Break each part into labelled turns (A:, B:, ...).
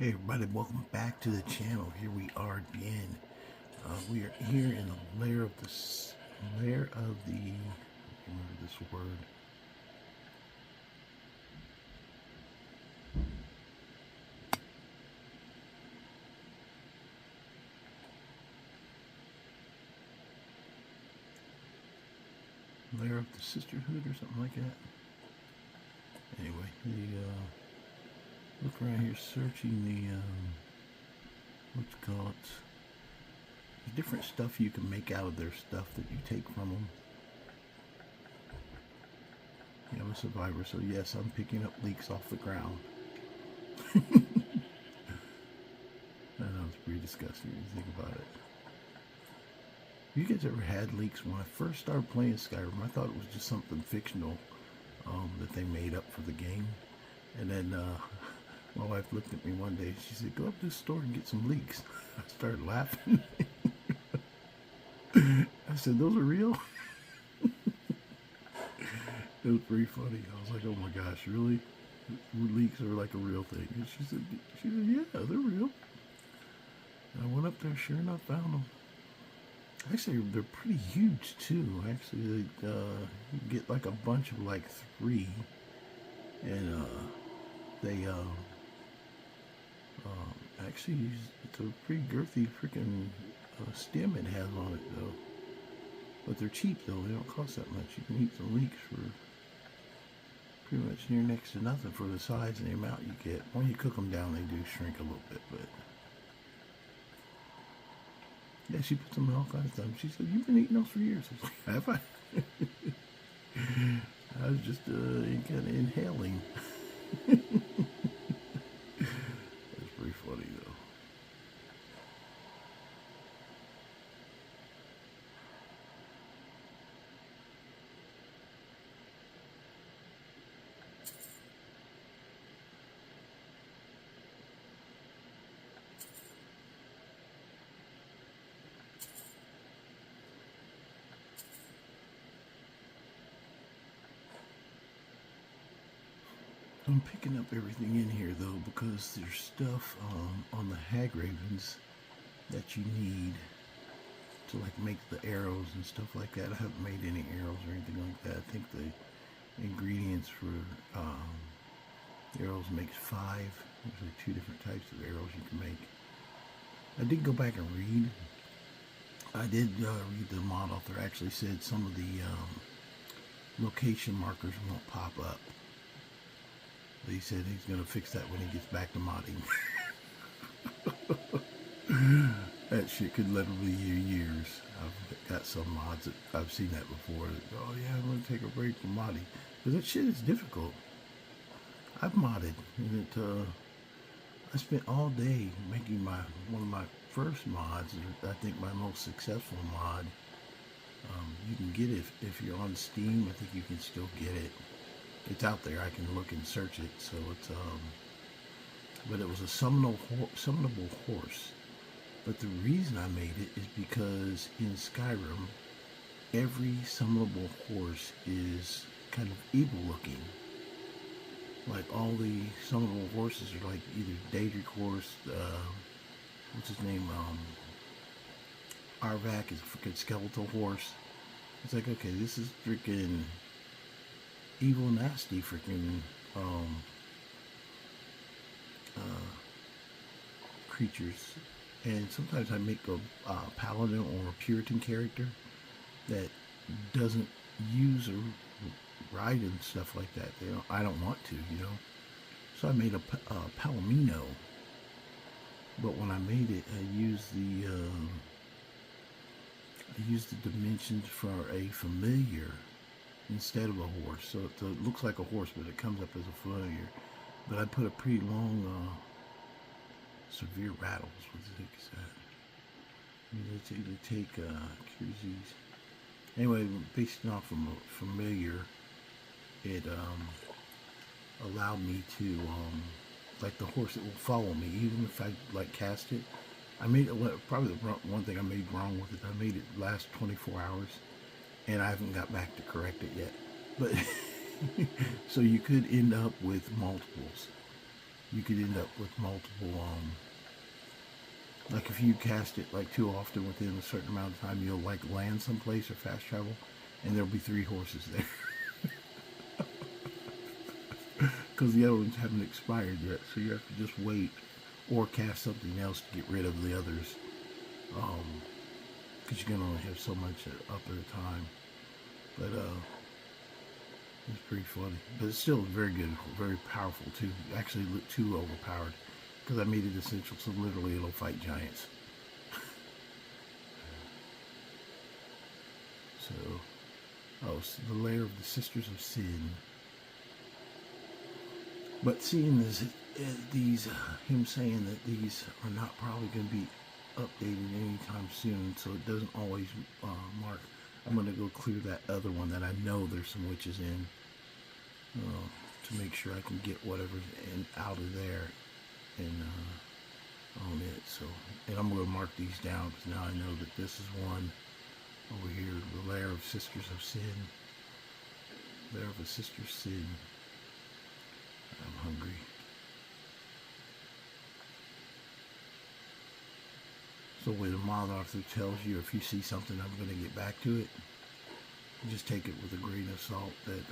A: Hey everybody, welcome back to the channel. Here we are again. We are here in the lair of the remember this word. Lair of the Sisterhood or something like that. Anyway, look around here searching the what's it called? There's different stuff you can make out of their stuff that you take from them. Yeah, I'm a survivor, so yes, I'm picking up leeks off the ground. I know it's pretty disgusting when you think about it. You guys ever had leaks? When I first started playing Skyrim, I thought it was just something fictional that they made up for the game. And then my wife looked at me one day and she said, "Go up to the store and get some leeks." I started laughing. I said, "Those are real?" It was pretty funny. I was like, "Oh my gosh, really? Leeks are like a real thing?" And she said, "Yeah, they're real." And I went up there, sure enough, found them. Actually, they're pretty huge too. Actually, you get like a bunch of like 3, and they actually it's a pretty girthy freaking stem it has on it though. But they're cheap though. They don't cost that much. You can eat some leeks for pretty much near next to nothing for the size and the amount you get. When you cook them down, they do shrink a little bit, but. Yeah, she puts them in all kinds of stuff. She said, "You've been eating those for years." I was like, "Have I?" I was just kind of inhaling. That's pretty funny, though. I'm picking up everything in here, though, because there's stuff on the hag ravens that you need to like make the arrows and stuff like that. I haven't made any arrows or anything like that. I think the ingredients for arrows makes 5. There's like 2 different types of arrows you can make. I did go back and read. I did read the mod author actually said some of the location markers won't pop up. But he said he's going to fix that when he gets back to modding. That shit could literally years. I've got some mods that I've seen that before. Oh yeah, I'm going to take a break from modding. Because that shit is difficult. I've modded. And I spent all day making one of my first mods. I think my most successful mod. You can get it if you're on Steam. I think you can still get it. It's out there. I can look and search it. So it's but it was a summonable horse. But the reason I made it is because in Skyrim, every summonable horse is kind of evil looking. Like all the summonable horses are like either Daedra horse, what's his name? Arvak is a freaking skeletal horse. It's like, okay, this is freaking evil, nasty freaking creatures. And sometimes I make a paladin or a Puritan character that doesn't use or ride and stuff like that. I don't want to, you know. So I made a Palomino. But when I made it, I used the dimensions for a familiar instead of a horse. So it looks like a horse, but it comes up as a familiar. But I put a pretty long severe rattles. What the heck is that? They take Kyrgyz. Anyway, based off from a familiar, it allowed me to like the horse, it will follow me even if I like cast it. I made it, probably the one thing I made wrong with it, I made it last 24 hours and I haven't got back to correct it yet. But so you could end up with multiples. you could end up with multiple, like if you cast it like too often within a certain amount of time, you'll like land someplace or fast travel, and there'll be 3 horses there. Because the other ones haven't expired yet, so you have to just wait or cast something else to get rid of the others. Because you can only have so much up at a time. But it's pretty funny. But it's still very good, very powerful too. Actually, too overpowered. Because I made it essential, so literally it'll fight giants. So, so the lair of the Sisters of Sin. But seeing this, these, him saying that these are not probably going to be updated anytime soon, so it doesn't always mark. I'm going to go clear that other one that I know there's some witches in, to make sure I can get whatever's out of there and on it. So, and I'm going to mark these down because now I know that this is one over here, the lair of Sisters of Sin. Lair of a Sister Sin. I'm hungry. So when the mod author tells you if you see something, I'm going to get back to it, just take it with a grain of salt that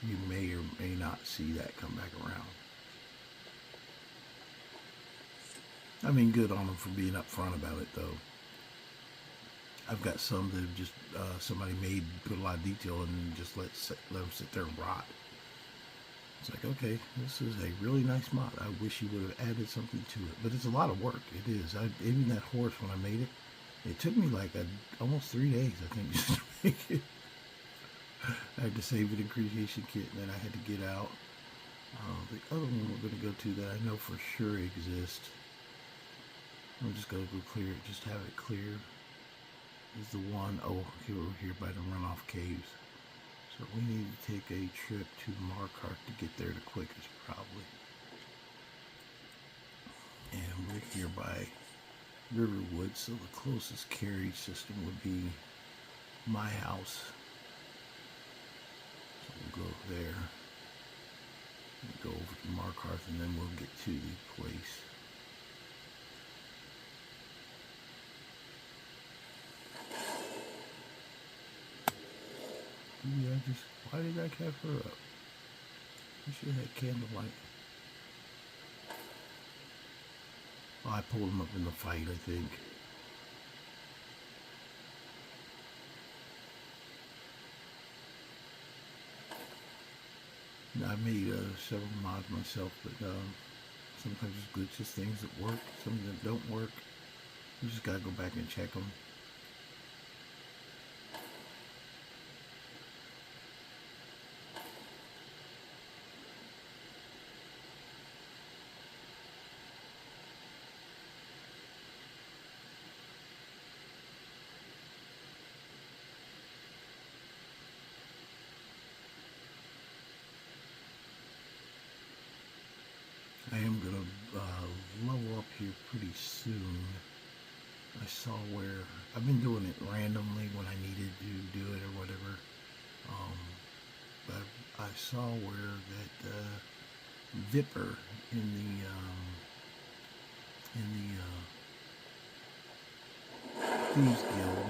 A: you may or may not see that come back around. I mean, good on them for being upfront about it, though. I've got some that have just somebody put a lot of detail and just let them sit there and rot. It's like, okay, this is a really nice mod. I wish you would have added something to it. But it's a lot of work. It is. Even that horse, when I made it, it took me like almost 3 days, I think, just to make it. I had to save it in creation kit, and then I had to get out. The other one we're going to go to that I know for sure exists. I'm just going to go clear it, just have it clear. Is the one over here by the runoff caves. So we need to take a trip to Markarth to get there the quickest, probably. And we're here by Riverwood, so the closest carriage system would be my house. So we'll go there, and go over to Markarth, and then we'll get to the place. Yeah, why did I have her up? We should have had candlelight. Oh, I pulled him up in the fight, I think. I made several mods myself, but sometimes there's glitches, things that work, some that don't work. You just gotta go back and check them. I am going to level up here pretty soon. I saw where, I've been doing it randomly when I needed to do it or whatever. But I saw where that Viper in the Thieves Guild.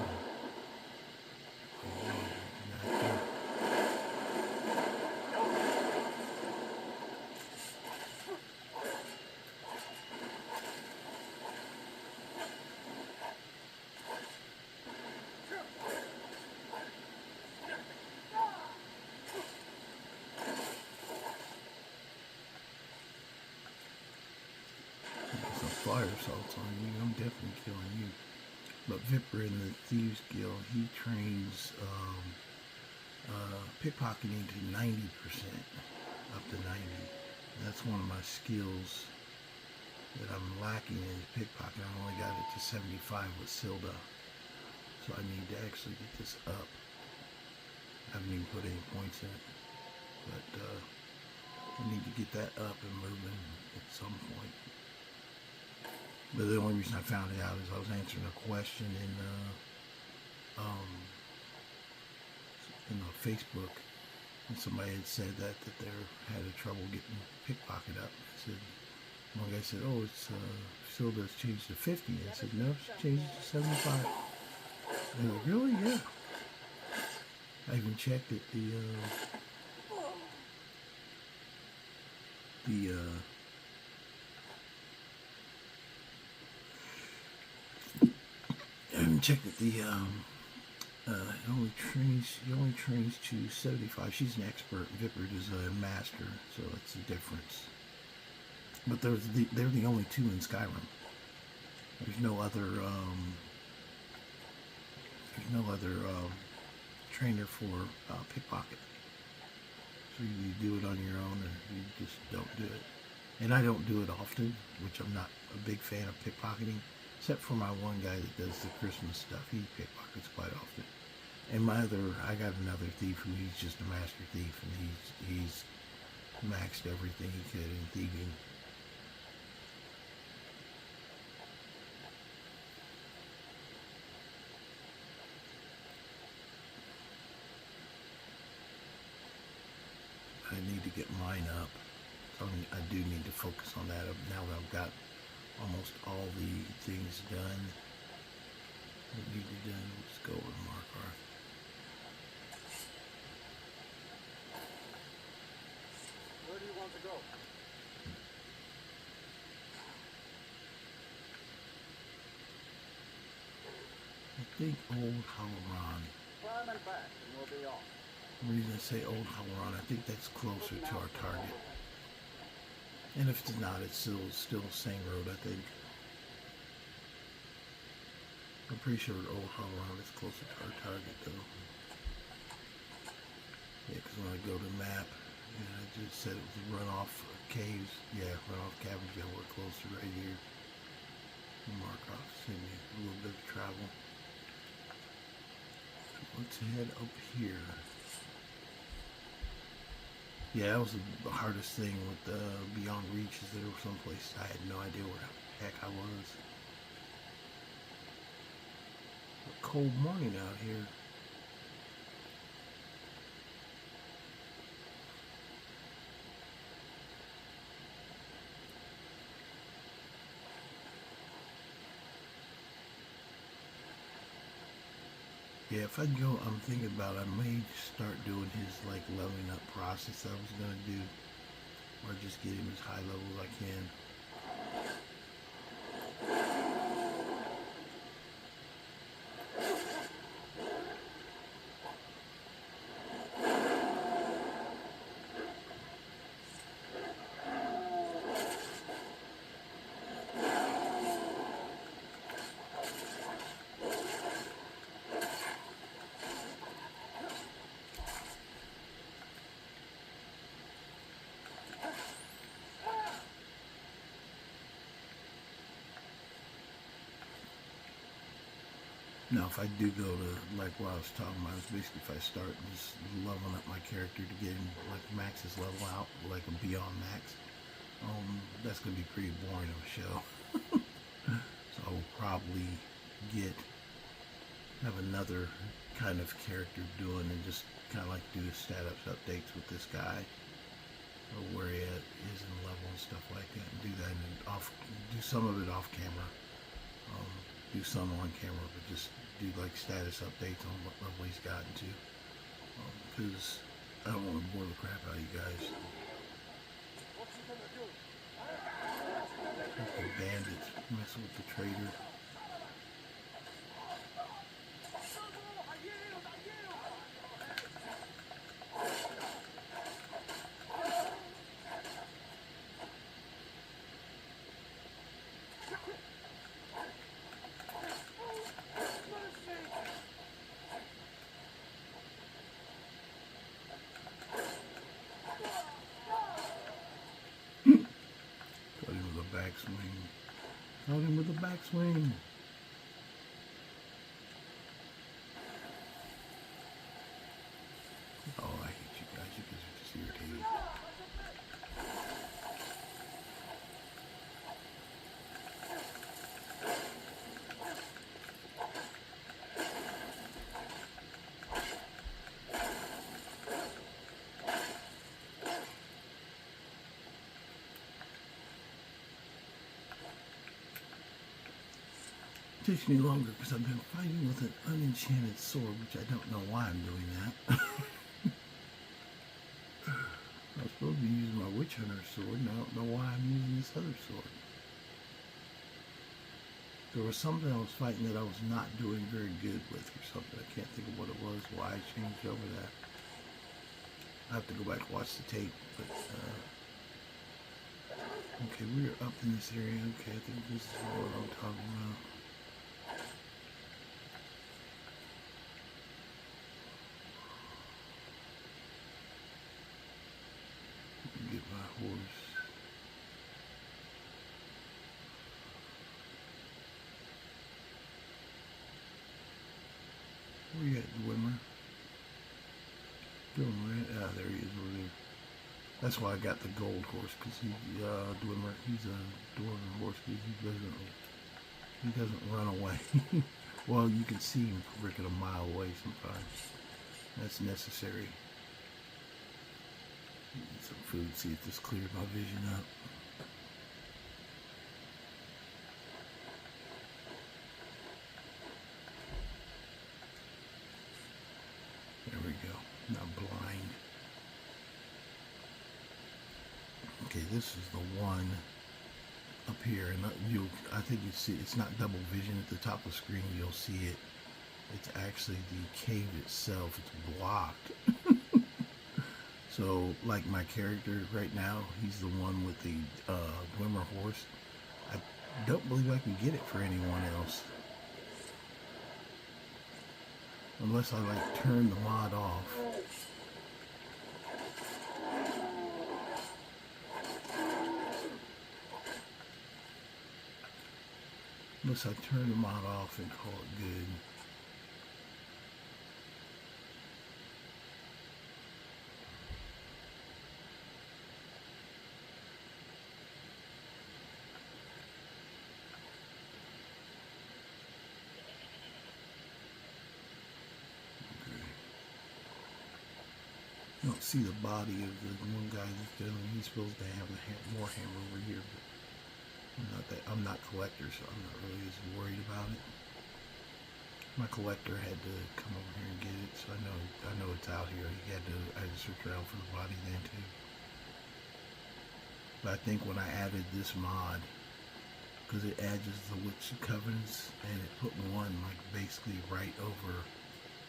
A: Fire assaults on you, I'm definitely killing you. But Viper in the Thieves Guild, he trains pickpocketing to 90%, up to 90. That's one of my skills that I'm lacking is pickpocketing. I only got it to 75 with Silda, so I need to actually get this up. I haven't even put any points in it, but I need to get that up and moving at some point. But the only reason I found it out is I was answering a question in Facebook, and somebody had said that they had trouble getting pickpocketed up. I said, One guy said, "Oh, it's still does change to 50." I said, "No, she changed it to 75." They were really, yeah. I even checked it. The I even checked it. He only trains to 75. She's an expert. Vippard is a master, so that's the difference. But they're the only two in Skyrim. There's no other trainer for pickpocket. So you do it on your own, or you just don't do it. And I don't do it often, which I'm not a big fan of pickpocketing, except for my one guy that does the Christmas stuff. He pickpockets quite often. And I got another thief who he's just a master thief, and he's maxed everything he could in thieving. I need to get mine up. So I do need to focus on that now that I've got almost all the things done that need to be done. Let's go with Markarth.
B: Where do you want to go?
A: I think Old Halloran.
B: Climb and back, and we'll be off.
A: The reason I say Old Halloran, I think that's closer to our target. And if it's not, it's still the same road, I think. I'm pretty sure Old Halloran is closer to our target, though. Yeah, because when I go to the map, I just said it was runoff caves. Yeah, runoff caverns. Yeah, we're closer right here. Markarth sent me a little bit of travel. Let's head up here. Yeah, that was the hardest thing with Beyond Reach, is there were some places I had no idea where the heck I was. A cold morning out here. Yeah, if I go, I'm thinking about I may start doing his like leveling up process I was gonna do, or just get him as high level as I can. Now, if I do go to, like what I was talking about, it's basically if I start just leveling up my character to get him, like, max his level out, like a beyond max, that's going to be pretty boring of a show. So I'll probably have another kind of character doing, and just kind of like do status updates with this guy, or where he is in level and stuff like that, and do that, and do some of it off camera. Do some on camera, but just do like status updates on what level he's gotten to. Because I don't want to bore the crap out of you guys.
B: What's he gonna do?
A: The bandits messing with the trader. Got him with a backswing. Got him with a backswing. Oh, I hate you guys. You guys are just irritating. takes me longer because I've been fighting with an unenchanted sword, which I don't know why I'm doing that. I was supposed to be using my witch hunter sword, and I don't know why I'm using this other sword. There was something I was fighting that I was not doing very good with or something. I can't think of what it was, why I changed over that. I have to go back and watch the tape, but okay, we're up in this area. Okay, I think this is what I'm talking about. Get my horse. Where you at, Dwimmer? Doing right? Ah, there he is over there. That's why I got the gold horse, because Dwimmer, he's a dwarven horse, but he doesn't run away. Well, you can see him freaking a mile away sometimes. That's necessary. Eat some food, see if this clears my vision up. There we go. Not blind. Okay, this is the one up here, and I think you see it's not double vision at the top of the screen. You'll see it. It's actually the cave itself. It's blocked. So, like my character right now, he's the one with the Dwimmer horse. I don't believe I can get it for anyone else. Unless I like turn the mod off. Unless I turn the mod off and call it good. You don't see the body of the one guy that's doing. He's supposed to have the warhammer over here, but I'm not collector, so I'm not really as worried about it. My collector had to come over here and get it, so I know it's out here. I had to search around for the body then too. But I think when I added this mod, because it adds the witch covens, and it put one like basically right over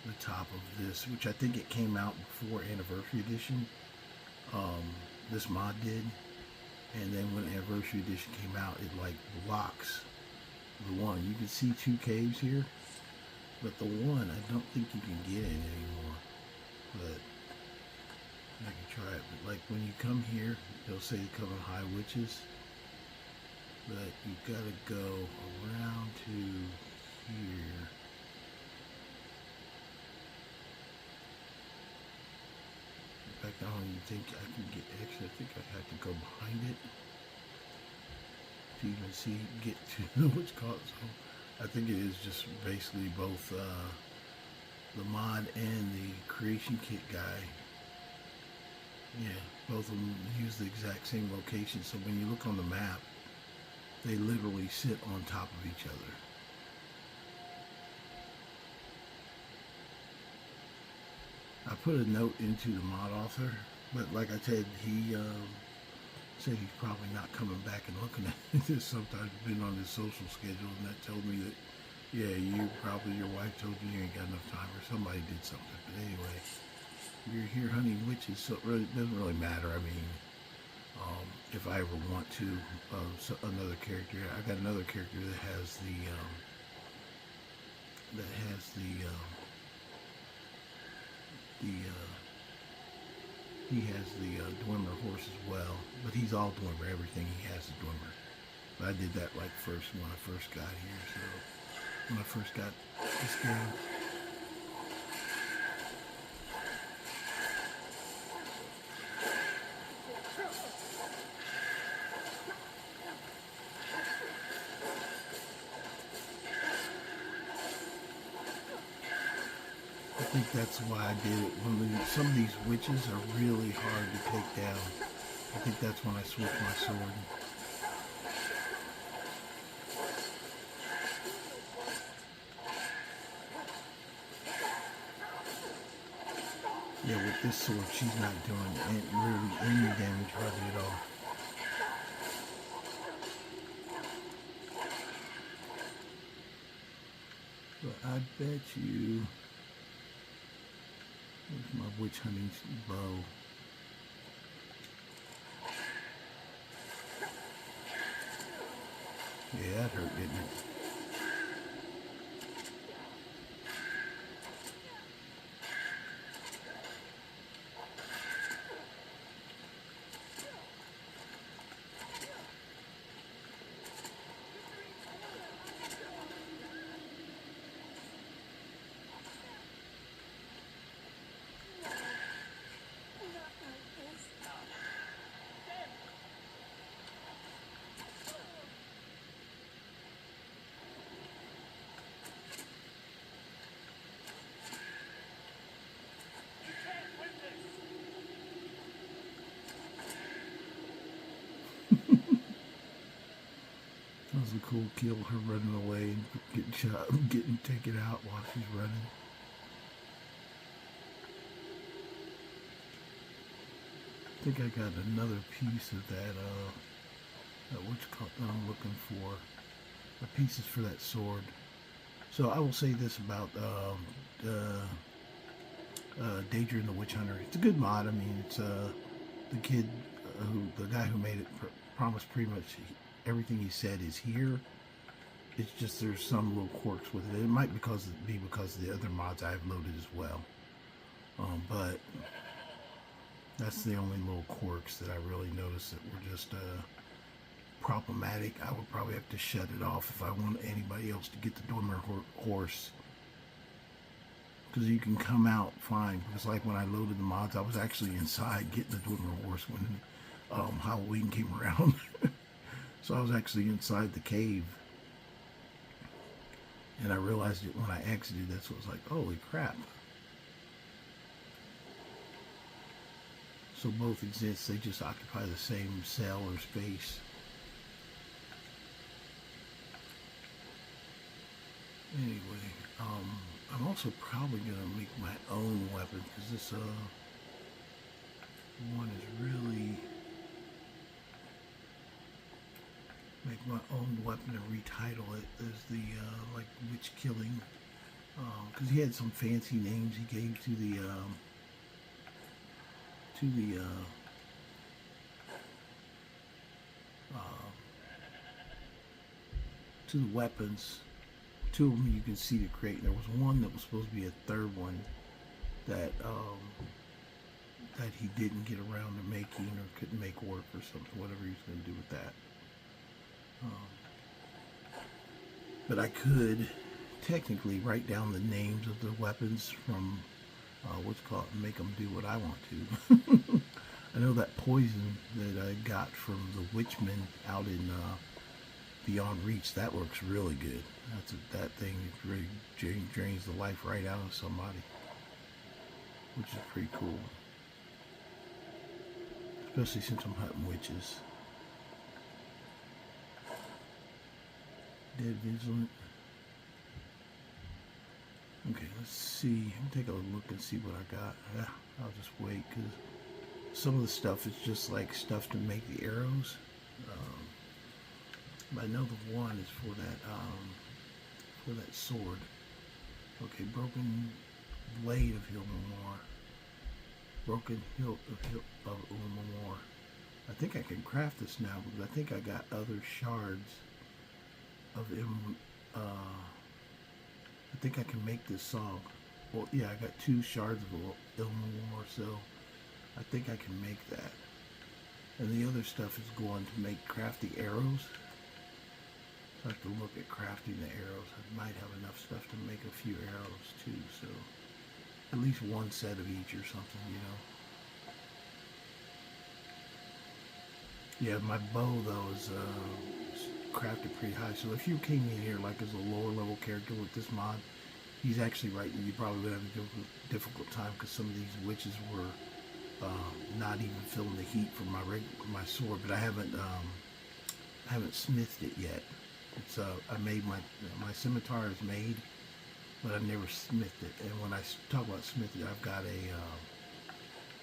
A: the top of this, which I think it came out before Anniversary Edition. This mod did, and then when Anniversary Edition came out, it like blocks the one. You can see two caves here, but the one I don't think you can get in anymore. But I can try it. But like when you come here, they'll say the Coven High Witches, but you gotta go around to here. In fact, I don't even think I can get extra. I think I have to go behind it to even get to what's called. So I think it is just basically both the mod and the creation kit guy. Yeah, both of them use the exact same location. So when you look on the map, they literally sit on top of each other. I put a note into the mod author, but like I said, he said he's probably not coming back and looking at this. Sometimes been on his social schedule, and that told me that, yeah, your wife told you ain't got enough time, or somebody did something. But anyway, you're here hunting witches, so it doesn't really matter. I mean, if I ever want to, another character, I got another character that has he has the Dwimmer horse as well, but he's all Dwimmer. Everything he has is Dwimmer. But I did that like first when I first got here. So when I first got this game. I think that's why I did it. Some of these witches are really hard to take down. I think that's when I switched my sword. Yeah, with this sword, she's not doing really any damage hardly at all. But I bet you... Where's my witch hunting bow? Yeah, that hurt, didn't it? That was a cool kill, her running away and getting shot, getting taken out while she's running. I think I got another piece of that, what's called, I'm looking for. The pieces for that sword. So I will say this about Daedra and the Witch Hunter. It's a good mod. I mean, it's the kid, the guy who made it promised pretty much everything he said is here. It's just there's some little quirks with it. It might be because of the other mods I've loaded as well. But that's the only little quirks that I really noticed that were just problematic. I would probably have to shut it off if I want anybody else to get the Dormer horse. Because you can come out fine. Because like when I loaded the mods, I was actually inside getting the Dormer horse when Halloween came around. So I was actually inside the cave. And I realized it when I exited. That's what I was like, holy crap. So both exist. They just occupy the same cell or space. Anyway, I'm also probably gonna make my own weapon because this one is really make my own weapon and retitle it as the like witch killing because he had some fancy names he gave to the weapons. Two of them you can see the crate. There was one that was supposed to be a third one that that he didn't get around to making or couldn't make work or something, whatever he was going to do with that. But I could technically write down the names of the weapons from what's called make them do what I want to. I know that poison that I got from the witchman out in Beyond Reach, that works really good. That thing really drains the life right out of somebody, which is pretty cool. Especially since I'm hunting witches. Dead Vigilant. Okay, let's see. Let me take a look and see what I got. I'll just wait because some of the stuff is just like stuff to make the arrows. But I know the one is for that sword. Okay, broken blade of Ulminor. Broken hilt of Ulminor. I think I can craft this now because I think I got other shards of I think I can make this song. Well, yeah, I got 2 shards of Ulminor, so I think I can make that. And the other stuff is going to craft the arrows. So I have to look at crafting the arrows. I might have enough stuff to make a few arrows too, so at least one set of each or something, you know. Yeah, my bow though is crafted pretty high. So if you came in here like as a lower level character with this mod, he's actually right. You probably would have a difficult time because some of these witches were not even feeling the heat from my sword. But I haven't smithed it yet. It's I made my scimitar is made, but I never smithed it. And when I talk about smithing, I've got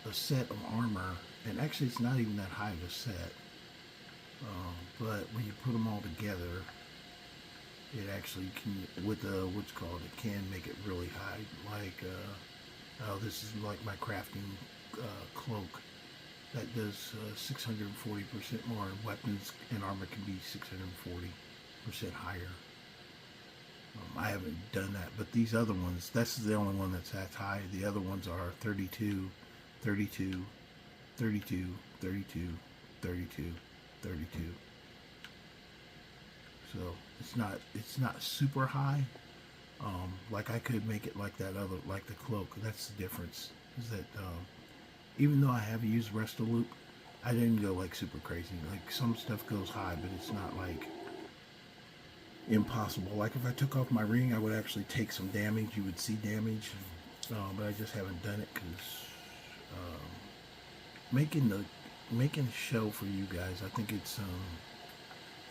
A: a set of armor, and actually it's not even that high of a set. But when you put them all together, it actually can, with what's called, it can make it really high. Like, oh, this is like my crafting cloak. That does 640% more. Weapons and armor can be 640% higher. I haven't done that, but these other ones, that's the only one that's that high. The other ones are 32, 32, 32, 32, 32, 32. So it's not super high. Like I could make it like that other, like the cloak. That's the difference. Is that even though I have used Resto Loop, I didn't go like super crazy. Like some stuff goes high, but it's not like impossible. Like if I took off my ring, I would actually take some damage. You would see damage, but I just haven't done it because making a show for you guys. I think it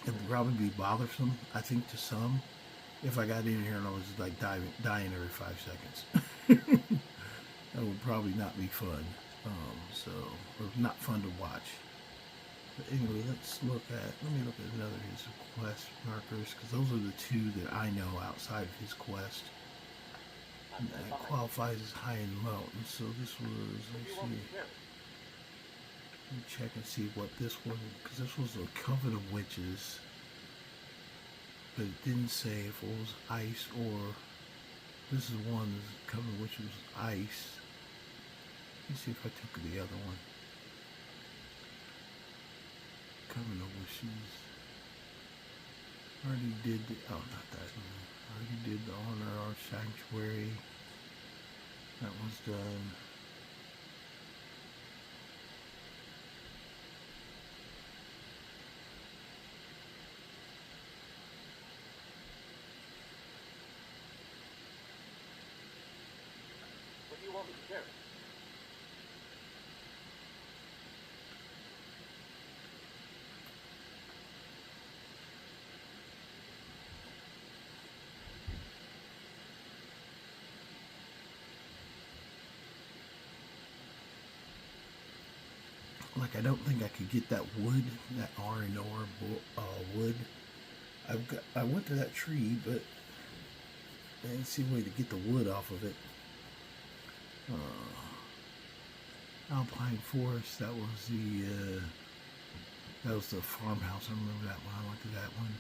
A: would probably be bothersome. I think to some, if I got in here and I was like dying every 5 seconds, that would probably not be fun. Or not fun to watch. But anyway, let me look at another of his quest markers, because those are the two that I know outside of his quest. And that qualifies as high and low. And so this was, let's see. Let me check and see what this one, because this was a coven of witches. But it didn't say if it was ice or, this is one, this coven of witches was ice. Let me see if I took the other one. Coven of Wishes. Already did the, oh, not that one. Already did the Honor Our Sanctuary. That was done.
B: What do you want me to carry?
A: Like, I don't think I could get that wood, that R&R wood. I went to that tree, but I didn't see a way to get the wood off of it. Alpine Forest, that was the farmhouse. I remember that one. I went to that one.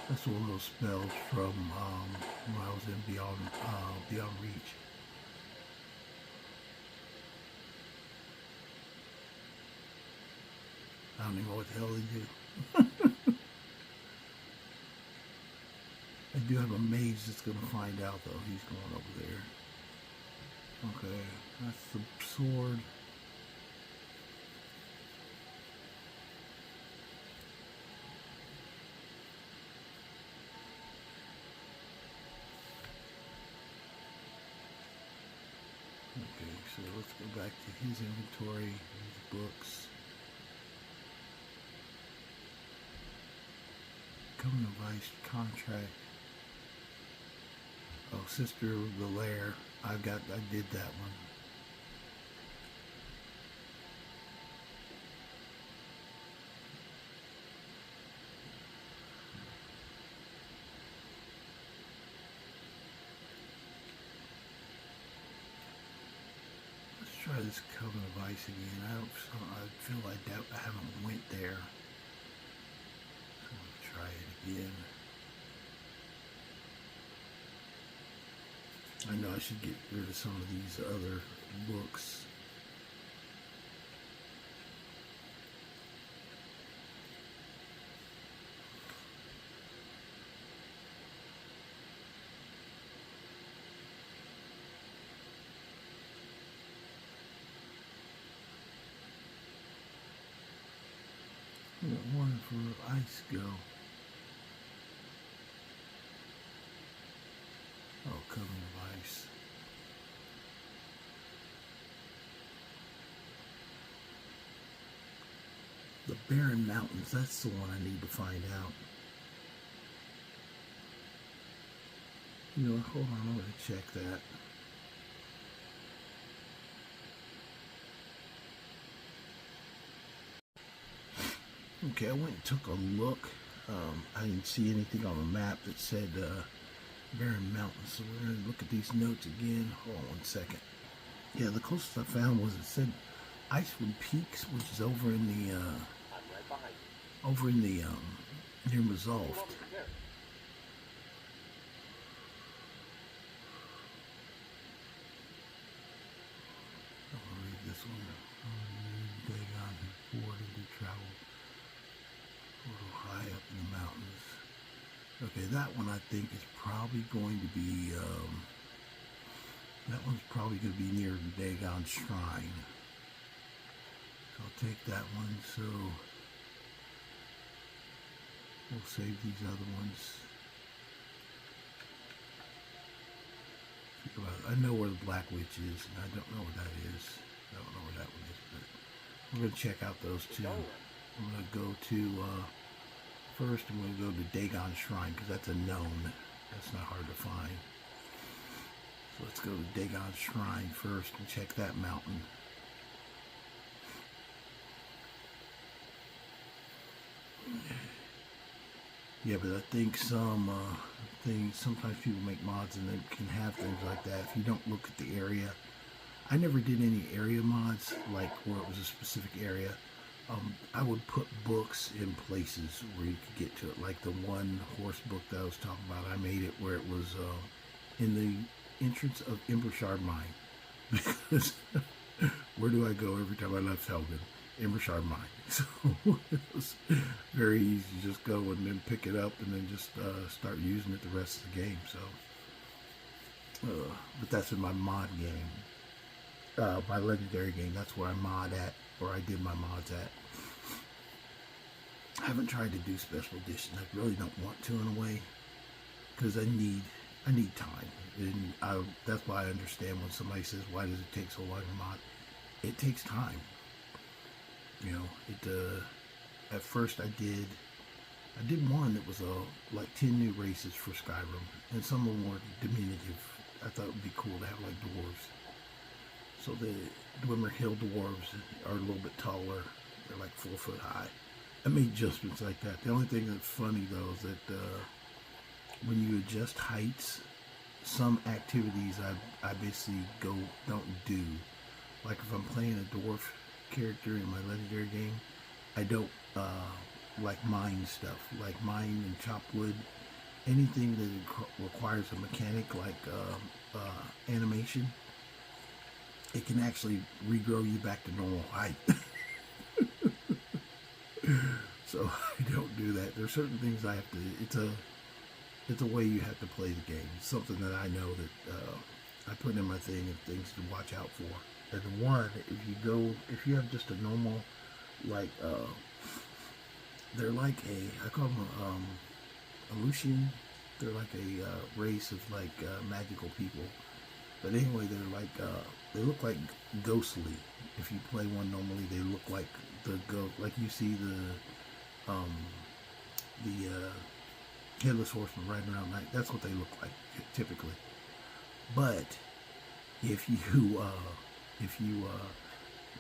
A: That's one of those spells from when I was in Beyond Reach. I don't even know what the hell they do. I do have a mage that's going to find out, though. He's going over there. Okay, that's the sword. Okay, so let's go back to his inventory, his books. Covenant of Ice contract. Oh, Sister of the Lair. I did that one. Let's try this Covenant of Ice again. I feel like I haven't went there. So I'm gonna try it again. I know I should get rid of some of these other books. Where the water for ice go? Oh, coven of ice. The Barren Mountains, that's the one I need to find out. You know, hold on, I'm going to check that. Okay, I went and took a look. I didn't see anything on the map that said Barren Mountains, so we're going to look at these notes again. Hold on one second. Yeah, the closest I found was it said Icewood Peaks, which is over in the near Resolved. I'll read this one. Dagon reported to travel a little high up in the mountains. Okay, that one I think is probably going to be that one's probably going to be near the Dagon Shrine. So I'll take that one. So we'll save these other ones. I know where the Black Witch is, and I don't know where that is. I don't know where that one is, but we're going to check out those two. I'm going to go to, first I'm going to go to Dagon Shrine, because that's a known. That's not hard to find. So let's go to Dagon Shrine first and check that mountain. Yeah, but I think sometimes people make mods and they can have things like that. If you don't look at the area, I never did any area mods, like where it was a specific area. I would put books in places where you could get to it. Like the one horse book that I was talking about, I made it where it was in the entrance of Imbrashard Mine. Because where do I go every time I left Helgen? Imbrashard Mine. So it was very easy to just go and then pick it up and then just start using it the rest of the game. So, but that's in my mod game, my legendary game. That's where I mod at, or I did my mods at. I haven't tried to do special editions. I really don't want to in a way, because I need time, and that's why I understand when somebody says, "Why does it take so long to mod?" It takes time. You know, at first I did one that was like 10 new races for Skyrim, and some of them were diminutive. I thought it would be cool to have like dwarves. So the Dwemer Hill dwarves are a little bit taller. They're like 4 foot high. I made adjustments like that. The only thing that's funny though is that when you adjust heights, some activities I basically don't do. Like if I'm playing a dwarf character in my legendary game, I don't like mine stuff, like mine and chop wood, anything that requires a mechanic like animation. It can actually regrow you back to normal height. So I don't do that. There's certain things I have to. It's a way you have to play the game. It's something that I know that I put in my thing and things to watch out for. And one, if you have just a normal, like, they're like I call them a Lucian. They're like a race of like magical people. But anyway, they're like, they look like ghostly. If you play one normally, they look like the ghost, like you see the headless horseman riding around night. That's what they look like typically. But if you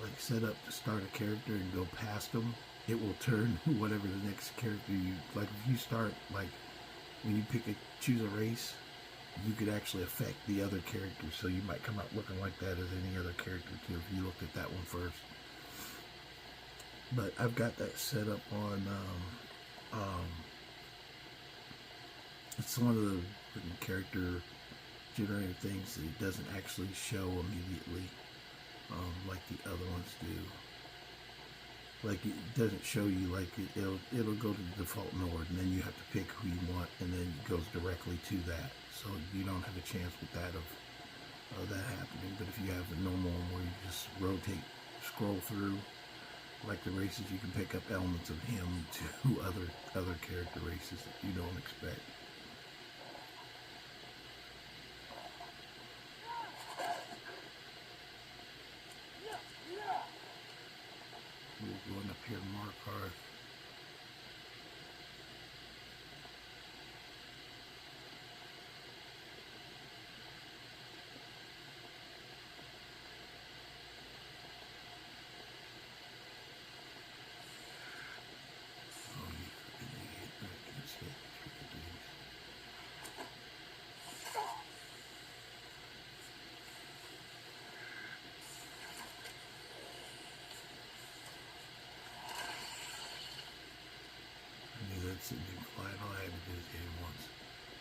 A: like set up to start a character and go past them, it will turn whatever the next character you like. If you start like when you choose a race, you could actually affect the other characters. So you might come out looking like that as any other character too if you looked at that one first. But I've got that set up on. It's one of the character generated things that it doesn't actually show immediately, like the other ones do. Like it doesn't show you, like it'll go to the default node, and then you have to pick who you want, and then it goes directly to that. So you don't have a chance with that of that happening. But if you have a normal one where you just rotate, scroll through, Like the races, you can pick up elements of him to other character races that you don't expect. We're going up here to Markarth. Sitting there flying. All I had to do is hit him once.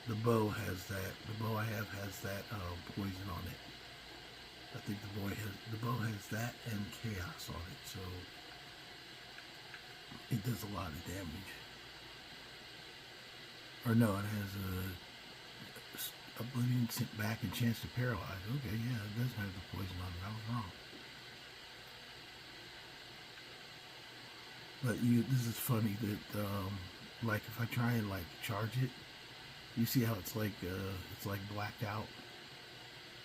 A: The bow has that. The bow I have has that poison on it. I think the bow has that and chaos on it, so it does a lot of damage. Or no, it has a oblivion sent back and chance to paralyze. Okay, yeah, it does have the poison on it. I was wrong. But this is funny that like if I try and like charge it, you see how it's like blacked out.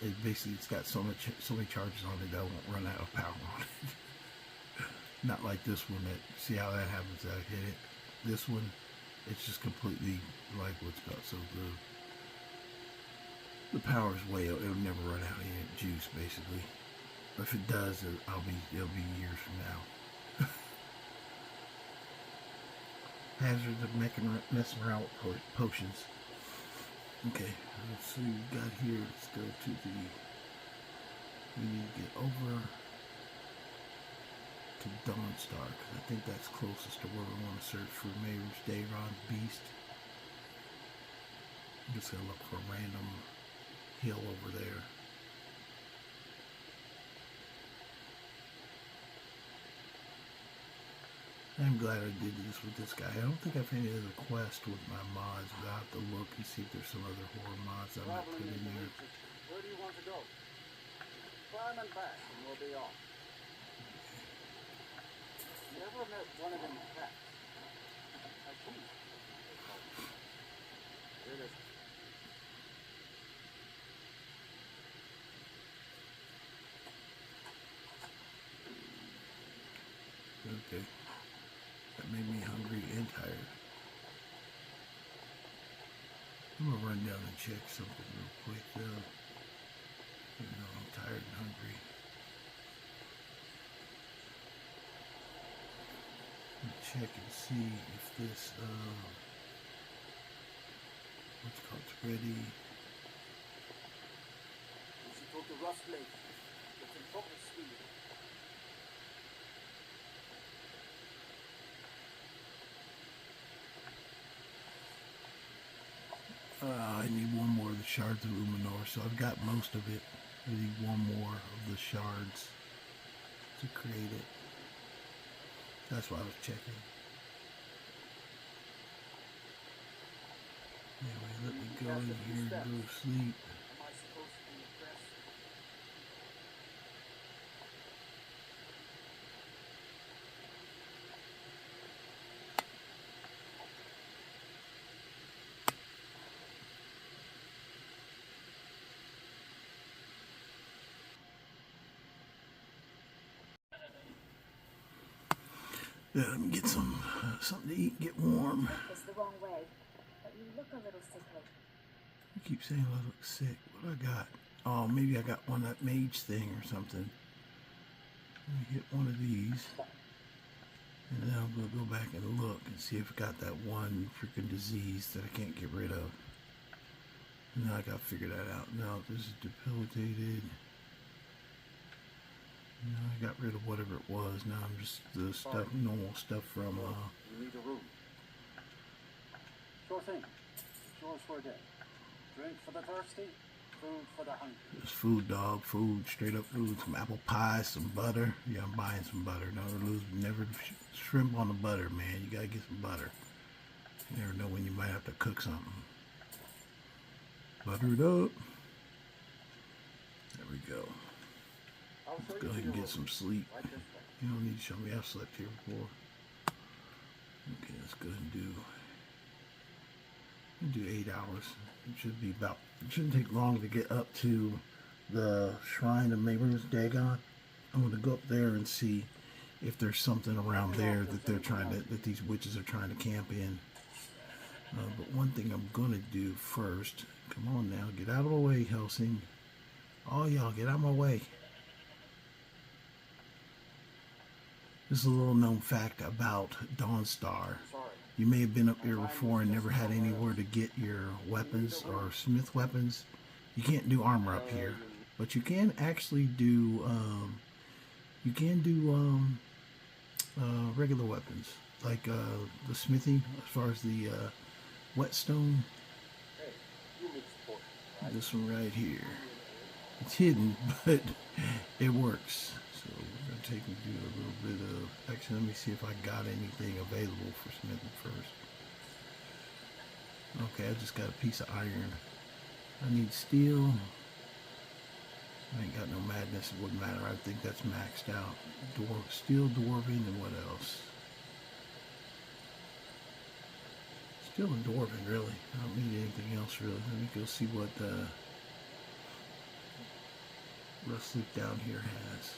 A: It's got so many charges on it that I won't run out of power on it. Not like this one. See how that happens? I hit it. This one, it's just completely like what's got. So the power's it'll never run out of juice basically. If it does, it'll be years from now. Hazards of messing around with potions. Okay, let's see what we got here. Let's go to we need to get over to Dawnstar, because I think that's closest to where we want to search for Mayor's Daedron's beast. I'm just going to look for a random hill over there. I'm glad I did this with this guy. I don't think I've had any other quest with my mods, but I'll have to look and see if there's some other horror mods I might put in there.
B: Where do you want to go? Climb and back, and we'll be off. Never met one of them cats. A sheep. Here it is.
A: Okay. That made me hungry and tired. I'm gonna run down and check something real quick though. Even though I'm tired and hungry. Check and see if this what's called it's ready.
B: She took the rust lake. It's in proper speed.
A: I need one more of the shards of Ulminor, so I've got most of it. I need one more of the shards to create it. That's why I was checking. Anyway, let me go in here and go to sleep.
B: Am I supposed to be impressed?
A: Yeah, let me get something to eat, get warm.
C: It's the wrong way, but you look a little sickly.
A: You keep saying I look sick. What do I got? Oh, maybe I got one that mage thing or something. Let me get one of these. And then I'm going to go back and look and see if I got that one freaking disease that I can't get rid of. And now I got to figure that out. No, this is debilitated. No, I got rid of whatever it was. Now I'm just the stuff, normal stuff from,
B: You need a room. Sure thing. It's yours for a day. Drink for the thirsty, food for the hungry.
A: There's food, dog, food, straight up food, some apple pie, some butter. Yeah, I'm buying some butter. Never shrimp on the butter, man. You gotta get some butter. You never know when you might have to cook something. Butter it up. There we go.
B: I'll show
A: Let's
B: you
A: go ahead
B: to
A: and
B: your
A: get
B: room.
A: some sleep.
B: Right this way.
A: You don't need to show me. I've slept here before. Okay, let's go ahead and do 8 hours. It should be about. It shouldn't take long to get up to the shrine of maybe it was Dagon. I'm going to go up there and see if there's something around there that that these witches are trying to camp in. But one thing I'm going to do first. Come on now, get out of the way, Helsing. All y'all, get out of my way. This is a little known fact about Dawnstar. You may have been up here before and never had anywhere to get your weapons or smith weapons. You can't do armor up here, but you can actually do regular weapons like the smithing. As far as the whetstone, this one right here. It's hidden, but it works. So we're gonna take and do a little bit of. Actually, let me see if I got anything available for smithing first. Okay, I just got a piece of iron. I need steel. I ain't got no madness. It wouldn't matter. I think that's maxed out. Steel, dwarven, and what else? Steel and dwarven, really. I don't need anything else, really. Let me go see what Rusleaf down here has.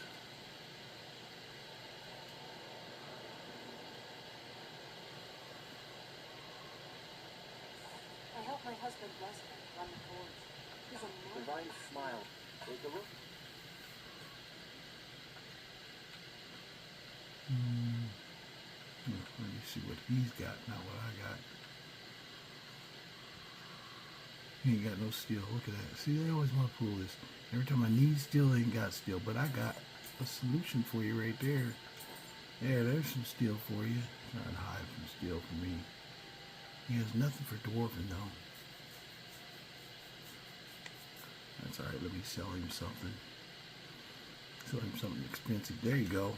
C: I helped my husband Wesley run the forge. He's a marvel.
B: Divine smile. Take a look.
A: Let me see what he's got, not what I got. He ain't got no steel. Look at that. See, they always want to pull this. Every time I need steel, they ain't got steel. But I got a solution for you right there. Yeah, there's some steel for you. Trying to hide some steel for me. He has nothing for dwarven, though. That's alright. Let me sell him something. Sell him something expensive. There you go.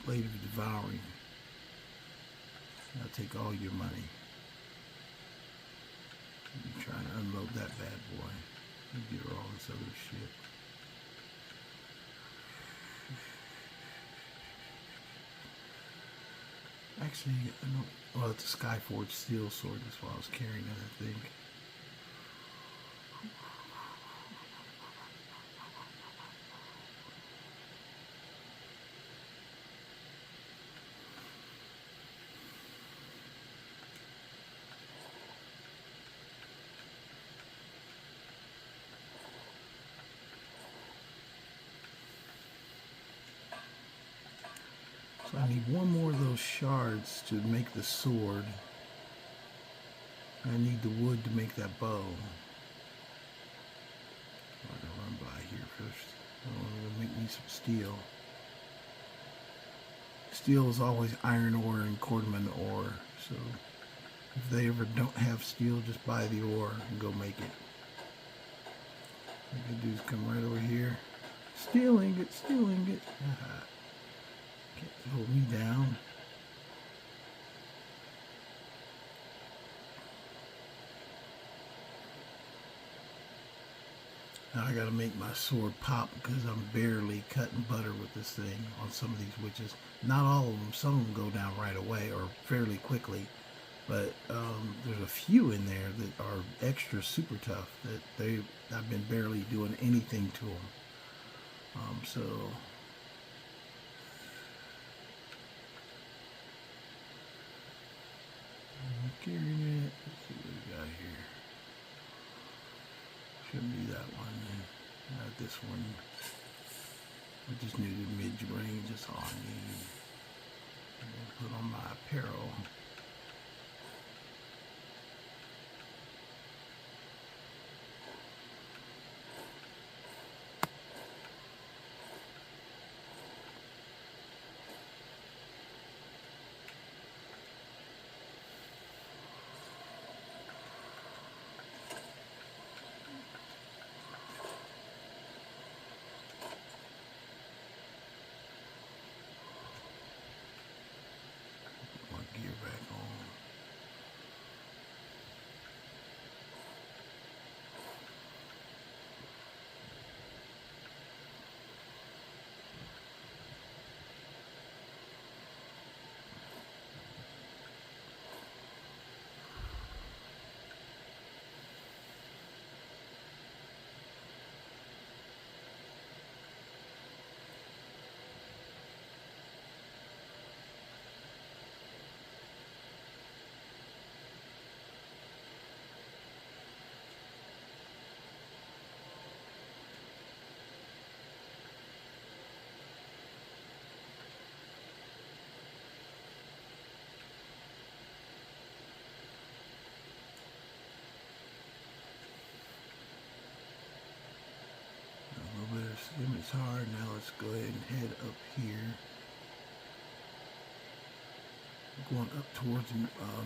A: Blade of Devouring. I'll take all your money. I'm trying to unload that bad boy. I'll get her all this other shit. Actually, I don't. Well, it's a Skyforged steel sword. That's why I was carrying it, I think. So I need one more of those shards to make the sword. I need the wood to make that bow. I'm gonna run by here first. I'm gonna make me some steel. Steel is always iron ore and cordman ore. So if they ever don't have steel, just buy the ore and go make it. What I can do is come right over here. Steel ingot, steel ingot. Can't hold me down. Now I gotta make my sword pop because I'm barely cutting butter with this thing on some of these witches. Not all of them. Some of them go down right away or fairly quickly. But there's a few in there that are extra super tough that I've been barely doing anything to them. So I'm carrying it. Let's see what we got here. Shouldn't be that one. Not this one. I just needed mid-range. That's all I need. And then put on my apparel. My gear back going up towards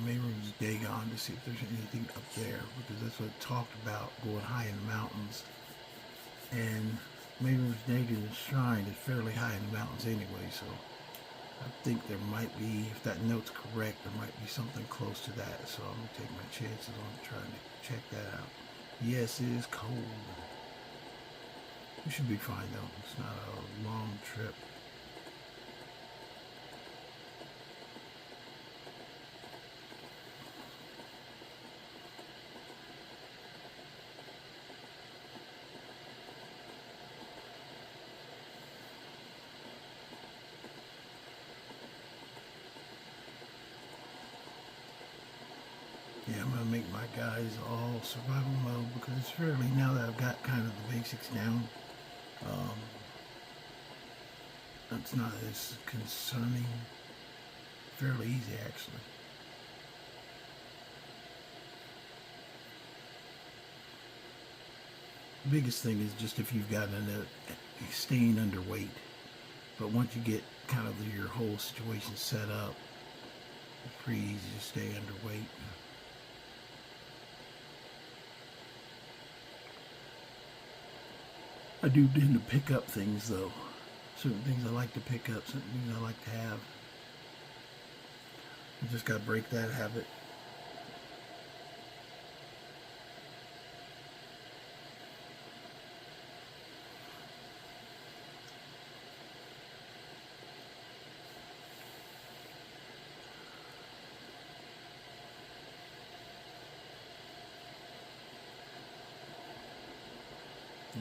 A: Mayroom's Dagon to see if there's anything up there, because that's what it talked about, going high in the mountains. And Mayroom's Dagon's shrine is fairly high in the mountains anyway, so I think there might be, if that note's correct, there might be something close to that. So I'm going to take my chances on trying to check that out. Yes, it is cold. We should be fine though. It's not a long trip. Yeah, I'm going to make my guys all survival mode, because it's fairly, now that I've got kind of the basics down, it's not as concerning. Fairly easy, actually. The biggest thing is just if you've got staying underweight. But once you get kind of your whole situation set up, it's pretty easy to stay underweight. I do tend to pick up things though. Certain things I like to pick up, certain things I like to have. You just gotta break that habit.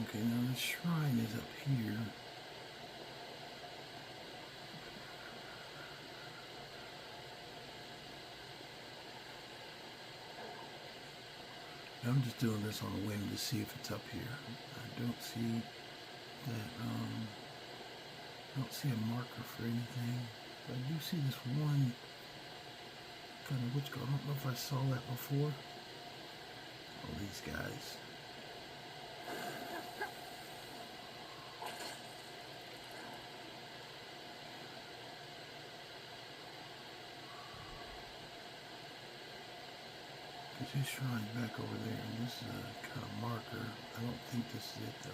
A: Okay, now the shrine is up here. I'm just doing this on a whim to see if it's up here. I don't see that, I don't see a marker for anything. But I do see this one kind of I don't know if I saw that before. Oh, these guys. His shrine's back over there, and this is a kind of marker. I don't think this is it, though.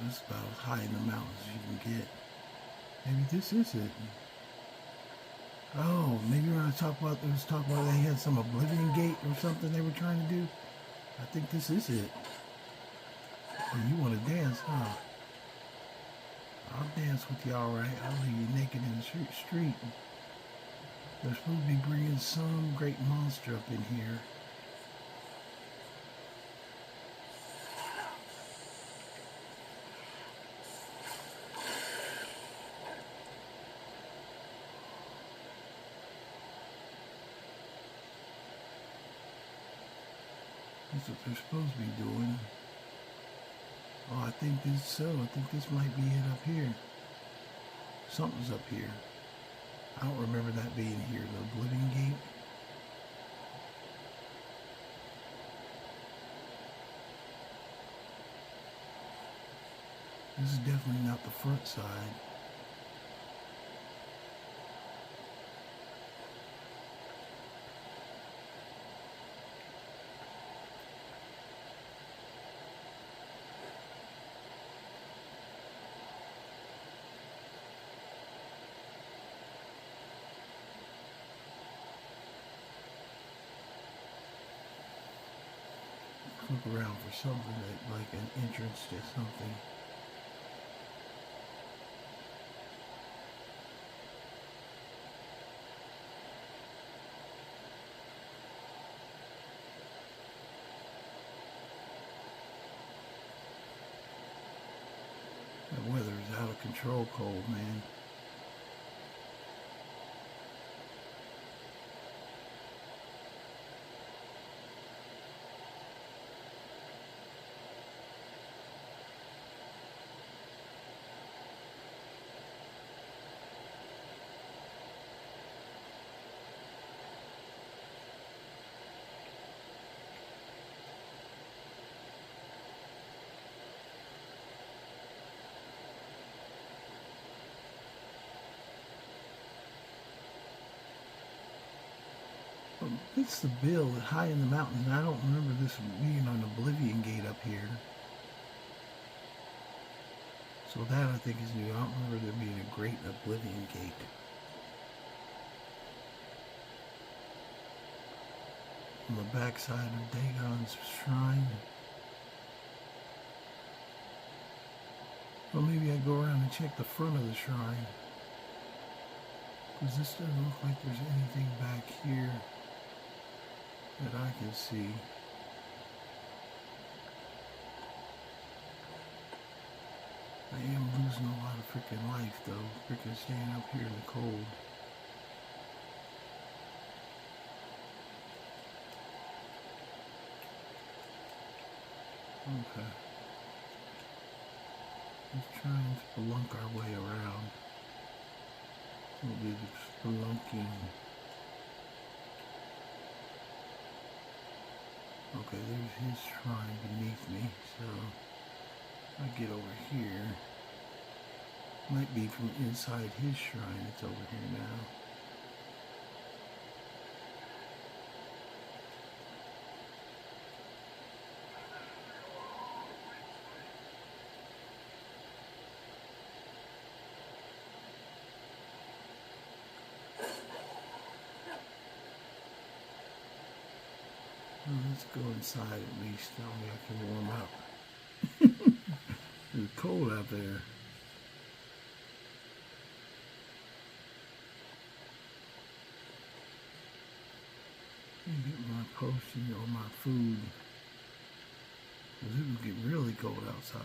A: This is about as high in the mountains as you can get. Maybe this is it. Oh, maybe we're going to talk about, they had some Oblivion Gate or something they were trying to do. I think this is it. Oh, you want to dance, huh? I'll dance with you, alright. I'll leave you naked in the street. They're supposed to be bringing some great monster up in here. That's what they're supposed to be doing. Oh, I think this might be it up here. Something's up here. I don't remember that being here, the Oblivion Gate. This is definitely not the front side. Look around for something that, like an entrance to something. The weather is out of control cold, man. It's the bill high in the mountain. I don't remember this being an Oblivion Gate up here. So that I think is new. I don't remember there being a Great Oblivion Gate. On the backside of Dagon's shrine. Well, maybe I go around and check the front of the shrine. Because this doesn't look like there's anything back here that I can see. I am losing a lot of freaking life though, freaking staying up here in the cold. Okay. Just trying to spelunk our way around. We'll do the spelunking. Okay, there's his shrine beneath me, so I get over here. Might be from inside his shrine, it's over here now. Well, let's go inside at least. That way I can warm up. It's cold out there. Let me get my potion or my food. Because it will get really cold outside.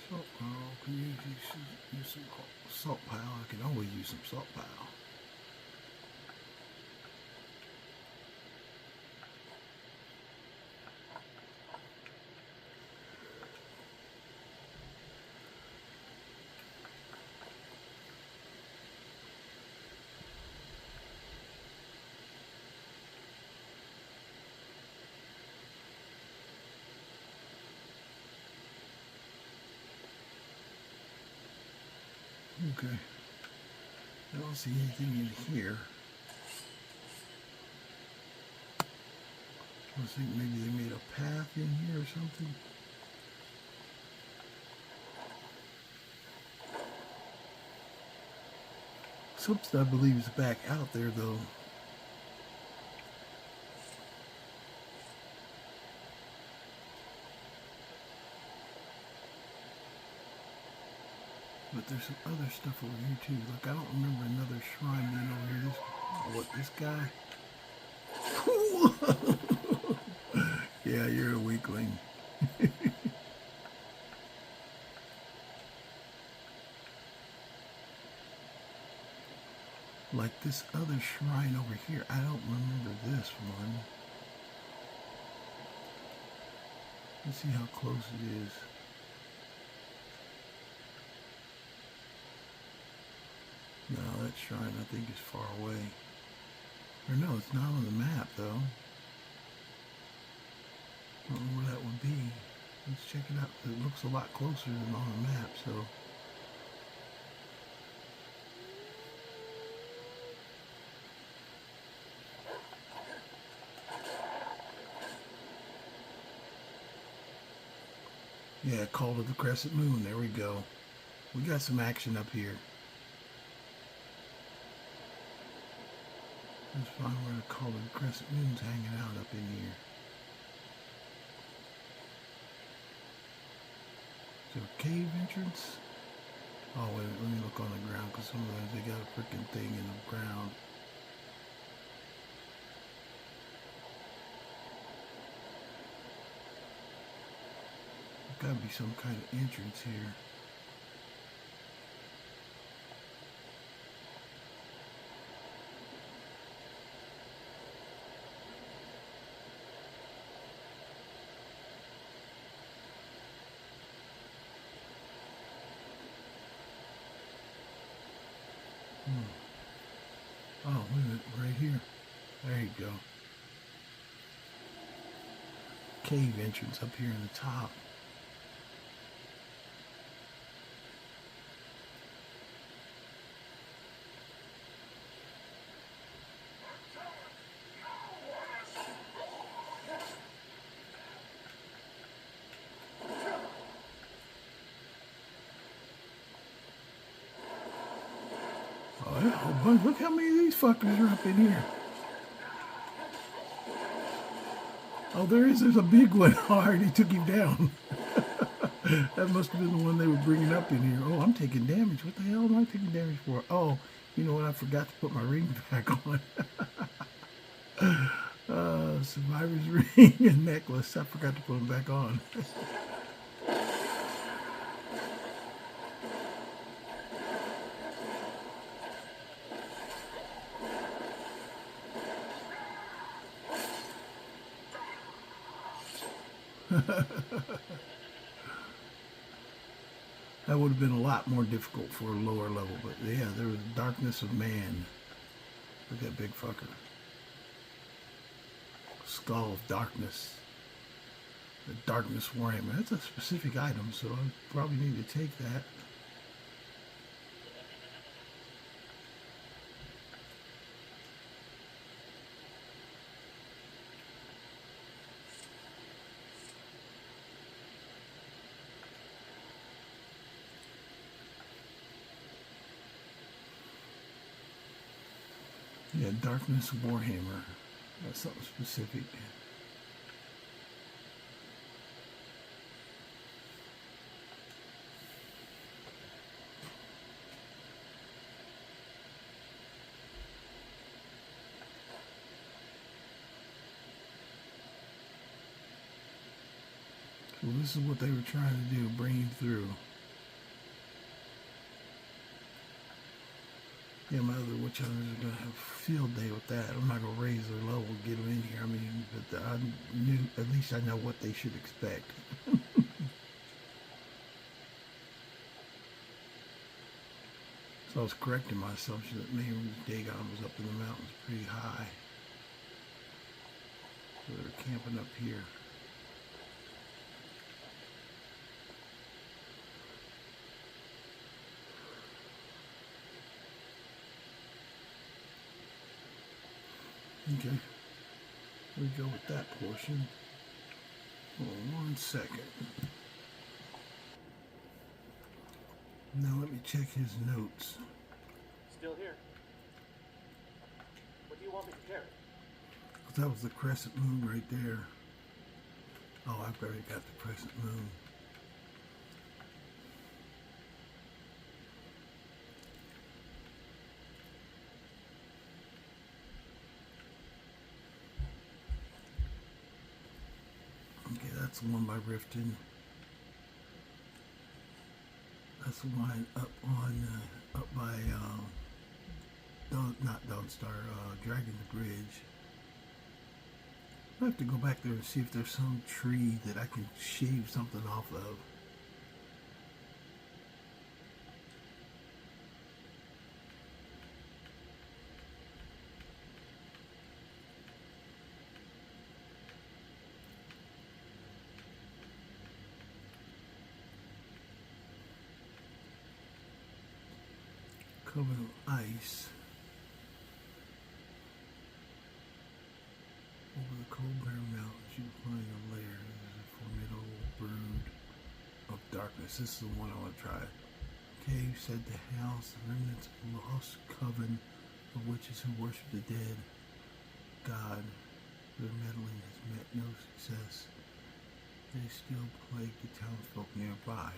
A: Salt pile, can you use some salt pile? I can always use some salt pile. Okay. I don't see anything in here. I think maybe they made a path in here or something. Something I believe is back out there though. But there's some other stuff over here too. Like I don't remember another shrine being over here. Oh, what, this guy? Yeah, you're a weakling. Like this other shrine over here. I don't remember this one. Let's see how close it is. No, that shrine I think is far away. Or no, it's not on the map though. I don't know where that would be. Let's check it out. It looks a lot closer than on the map, so. Yeah, Call to the Crescent Moon. There we go. We got some action up here. Let's find where the Call to the Crescent Moon's hanging out up in here. Is there a cave entrance? Oh, wait, let me look on the ground, because sometimes they got a freaking thing in the ground. There's got to be some kind of entrance here. Oh, wait a minute, right here. There you go. Cave entrance up here in the top. Oh, there's a whole bunch. Look how many of these fuckers are up in here. Oh, there's a big one. Oh, I already took him down. That must have been the one they were bringing up in here. Oh, I'm taking damage. What the hell am I taking damage for? Oh, you know what? I forgot to put my ring back on. Survivor's ring and necklace. I forgot to put them back on. That would have been a lot more difficult for a lower level, but yeah, there was Darkness of Man. Look at that big fucker. Skull of Darkness. The Darkness Warhammer. That's a specific item, so I probably need to take that. Yeah, Darkness Warhammer. That's something specific. So this is what they were trying to do, bring him through. Yeah, my other witch hunters are going to have a field day with that. I'm not going to raise their level, get them in here. I mean, but I knew, at least I know what they should expect. So I was correcting my assumption that maybe Dagon was up in the mountains pretty high. So they're camping up here. Okay, here we go with that portion. Hold on 1 second. Now let me check his notes.
B: Still here. What do you want me to carry?
A: That was the crescent moon right there. Oh, I've already got the crescent moon. That's the one by Riften. That's the one up by, not Dawnstar, Dragon's Bridge. I have to go back there and see if there's some tree that I can shave something off of. Covered in ice. Over the cold bare mountains, you find a lair. There's a formidable brood of darkness. This is the one I want to try. Cave said to house the remnants of a lost coven of witches who worship the dead god. Their meddling has met no success. They still plague the townsfolk nearby.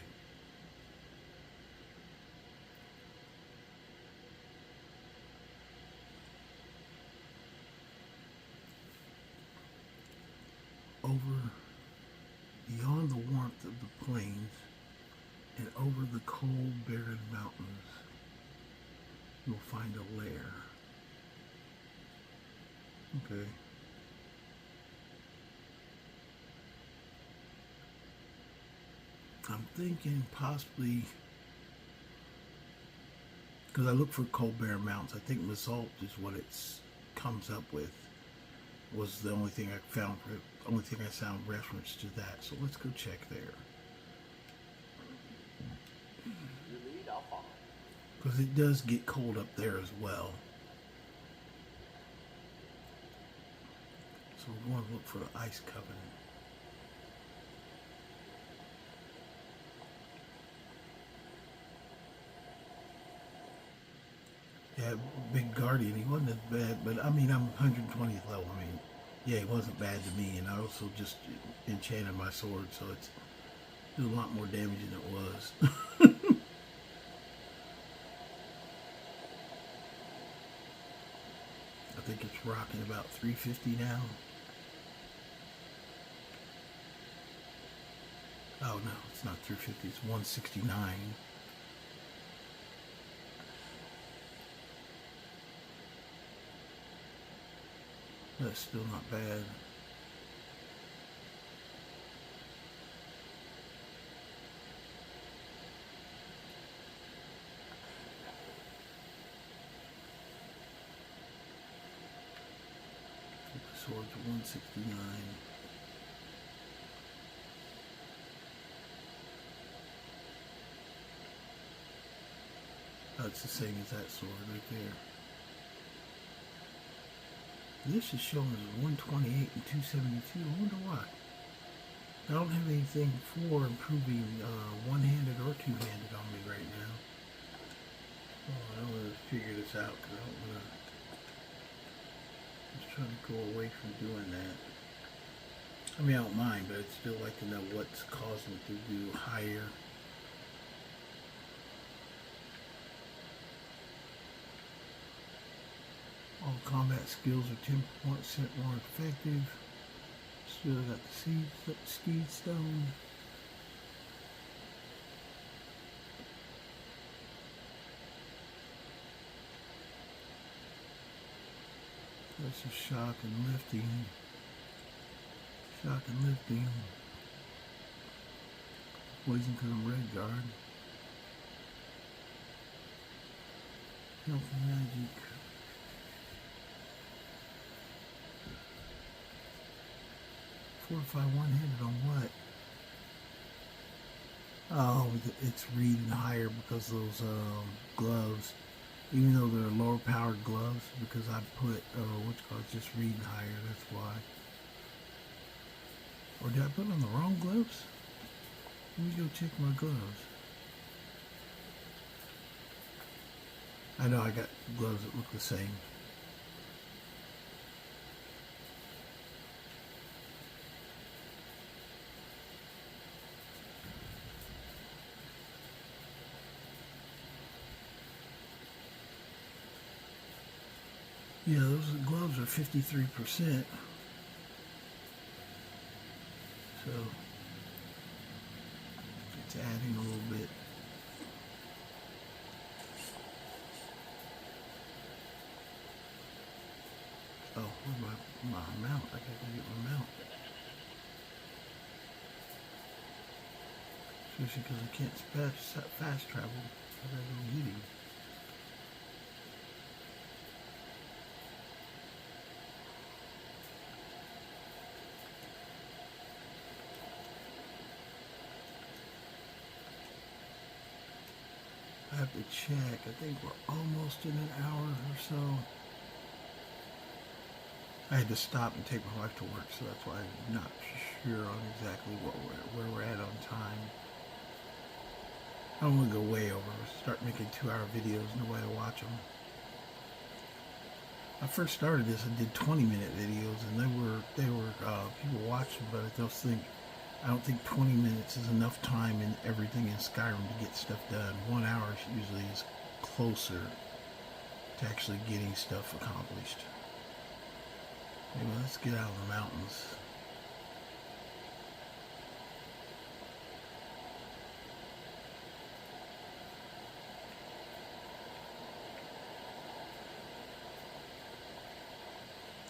A: Over beyond the warmth of the plains and over the cold, barren mountains, you'll find a lair. Okay. I'm thinking possibly, because I look for cold, barren mountains, I think basalt is what it comes up with. Was the only thing I found, only thing I found reference to that. So let's go check there. Because it does get cold up there as well. So we're going to look for the ice coven. Yeah, big guardian, he wasn't as bad, but I mean, I'm 120th level. I mean, yeah, he wasn't bad to me, and I also just enchanted my sword, so it's a lot more damage than it was. I think it's rocking about 350 now. Oh no, it's not 350, it's 169. That's still not bad. The sword's 169. That's the same as that sword right there. This is showing as 128 and 272. I wonder why. I don't have anything for improving one-handed or two-handed on me right now. Oh, I don't want to figure this out because I don't want to. I'm just trying to go away from doing that. I mean, I don't mind, but I'd still like to know what's causing it to do higher. All combat skills are 10% more effective. Still got the speed stone. That's a shock and lifting. Shock and lifting. Poison because I'm red guard. Health and magic. Fortify one-handed on what? Oh, it's reading higher because of those gloves. Even though they're lower powered gloves, because I put, it's just reading higher, that's why. Or did I put on the wrong gloves? Let me go check my gloves. I know I got gloves that look the same. Yeah, those gloves are 53%. So So it's adding a little bit. Oh, where's my mount? I gotta get my mount. Especially because I can't fast travel. I gotta go get him. I have to check. I think we're almost in an hour or so. I had to stop and take my wife to work, so that's why I'm not sure on exactly where we're at on time. I don't want to go way over. Start making 2-hour videos. Nobody will watch them. I first started this, I did 20-minute videos, and they were people watching, but I don't think 20 minutes is enough time in everything in Skyrim to get stuff done. 1 hour usually is closer to actually getting stuff accomplished. Anyway, let's get out of the mountains.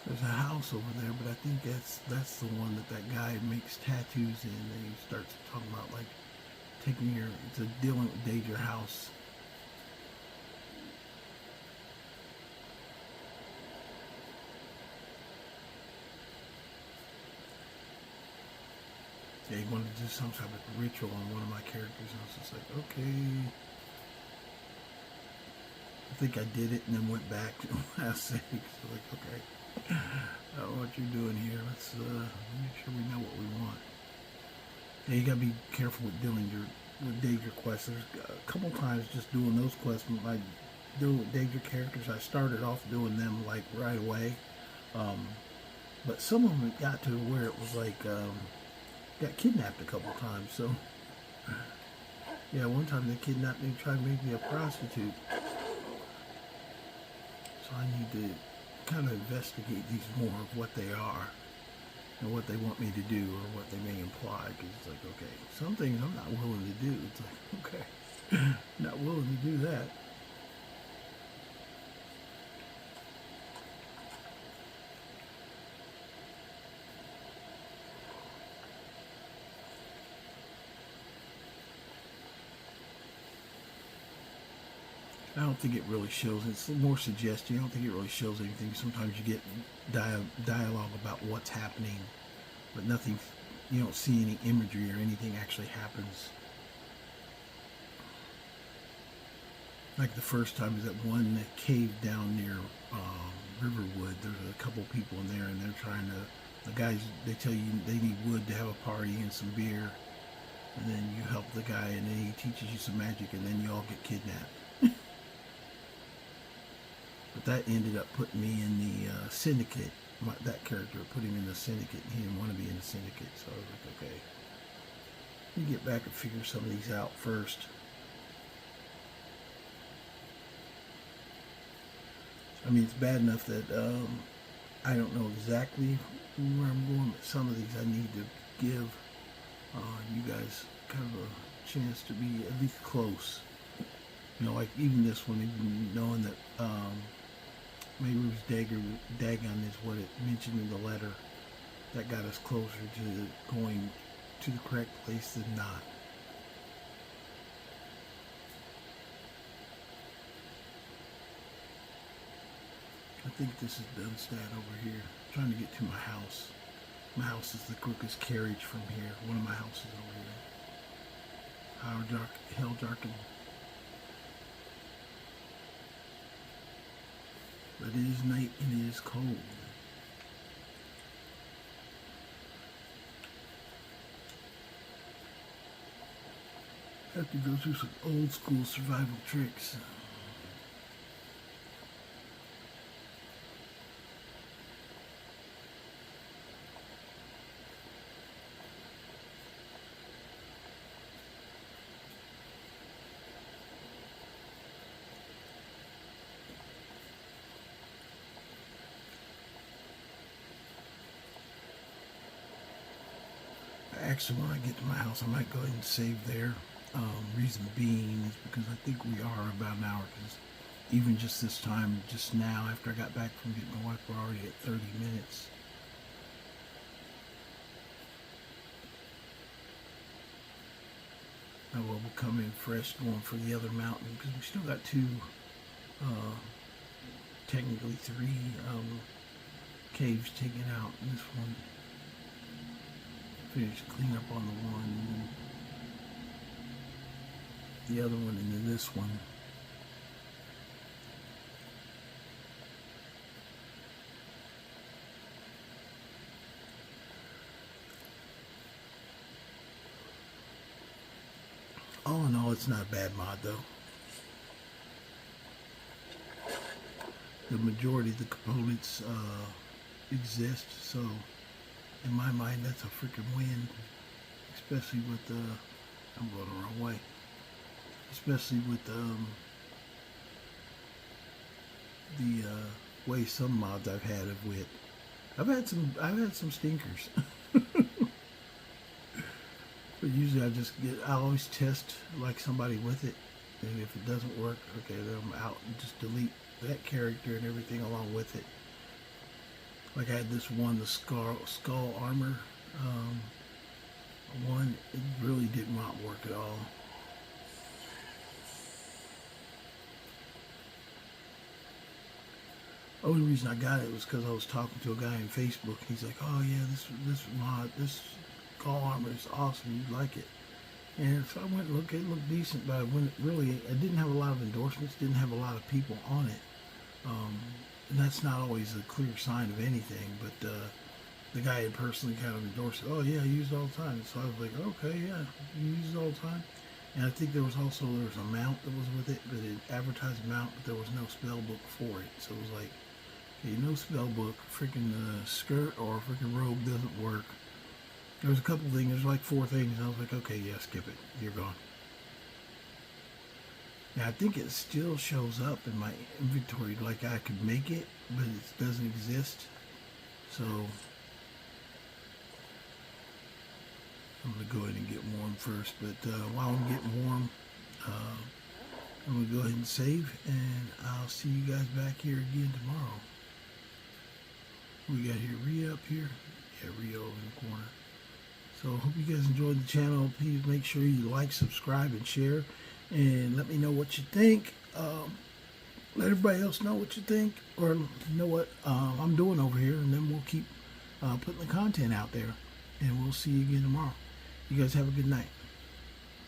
A: There's a house over there, but I think that's the one that guy makes tattoos in, and he starts talking about like it's dealing with Daedra house. Yeah, he wanted to do some type of ritual on one of my characters, and I was just like, okay. I think I did it and then went back to the last save. So like, okay. I don't know what you're doing here. Let's make sure we know what we want. Yeah, you gotta be careful with dealing with Daedra quests. There's a couple times just doing those quests, like doing with Daedra characters. I started off doing them like right away, but some of them got to where it was like got kidnapped a couple times. So yeah, one time they kidnapped me, tried to make me a prostitute. So I need to kind of investigate these more of what they are and what they want me to do or what they may imply, because it's like, okay, some things I'm not willing to do. It's like, okay, not willing to do that. I don't think it really shows. It's more suggestion. I don't think it really shows anything. Sometimes you get dialogue about what's happening, but nothing. You don't see any imagery or anything actually happens. Like the first time is that one cave down near Riverwood. There's a couple people in there, and they're trying to. The guys, they tell you they need wood to have a party and some beer, and then you help the guy, and then he teaches you some magic, and then you all get kidnapped. But that ended up putting me in the syndicate. That character put him in the syndicate, and he didn't want to be in the syndicate. So I was like, okay, let me get back and figure some of these out first. I mean, it's bad enough that I don't know exactly where I'm going, but some of these I need to give you guys kind of a chance to be at least close. You know, like even this one, even knowing that maybe it was Dagon is what it mentioned in the letter that got us closer to going to the correct place than not. I think this is Dunstad over here. I'm trying to get to my house. My house is the quickest carriage from here. One of my houses over here. Hell darkened. But it is night and it is cold. I have to go through some old school survival tricks. Actually, when I get to my house, I might go ahead and save there. Reason being is because I think we are about an hour. Because even just this time, just now, after I got back from getting my wife, we're already at 30 minutes. Now we'll come in fresh going for the other mountain because we still got two, technically three caves taken out. This one finished clean up on the one, and then the other one, and then this one. All in all, it's not a bad mod though. The majority of the components exist, so in my mind that's a freaking win. Especially with I'm going the wrong way. Especially with the way some mods I've had of wit. I've had some stinkers. But usually I always test like somebody with it, and if it doesn't work, okay, then I'm out and just delete that character and everything along with it. Like I had this one, the skull armor one, it really did not work at all. The only reason I got it was because I was talking to a guy on Facebook. He's like, "Oh yeah, this mod, this skull armor is awesome. You'd like it." And so I went and looked. It looked decent, but it didn't have a lot of endorsements. Didn't have a lot of people on it. And that's not always a clear sign of anything. But the guy had personally kind of endorsed it. "Oh yeah, I use it all the time." So I was like, "Okay, yeah, you use it all the time." And I think there was a mount that was with it, but it advertised a mount, but there was no spell book for it. So it was like, okay, no spell book, freaking skirt or freaking robe doesn't work. There was a couple things, there's like 4 things, and I was like, okay, yeah, skip it, you're gone. Now I think it still shows up in my inventory, like I could make it, but it doesn't exist. So I'm gonna go ahead and get warm first, but while I'm getting warm, I'm gonna go ahead and save, and I'll see you guys back here again tomorrow. We got here Rhea up here. Yeah, Rhea over in the corner. So I hope you guys enjoyed the channel. Please make sure you like, subscribe, and share. And let me know what you think. Let everybody else know what you think. Or know what I'm doing over here. And then we'll keep putting the content out there. And we'll see you again tomorrow. You guys have a good night.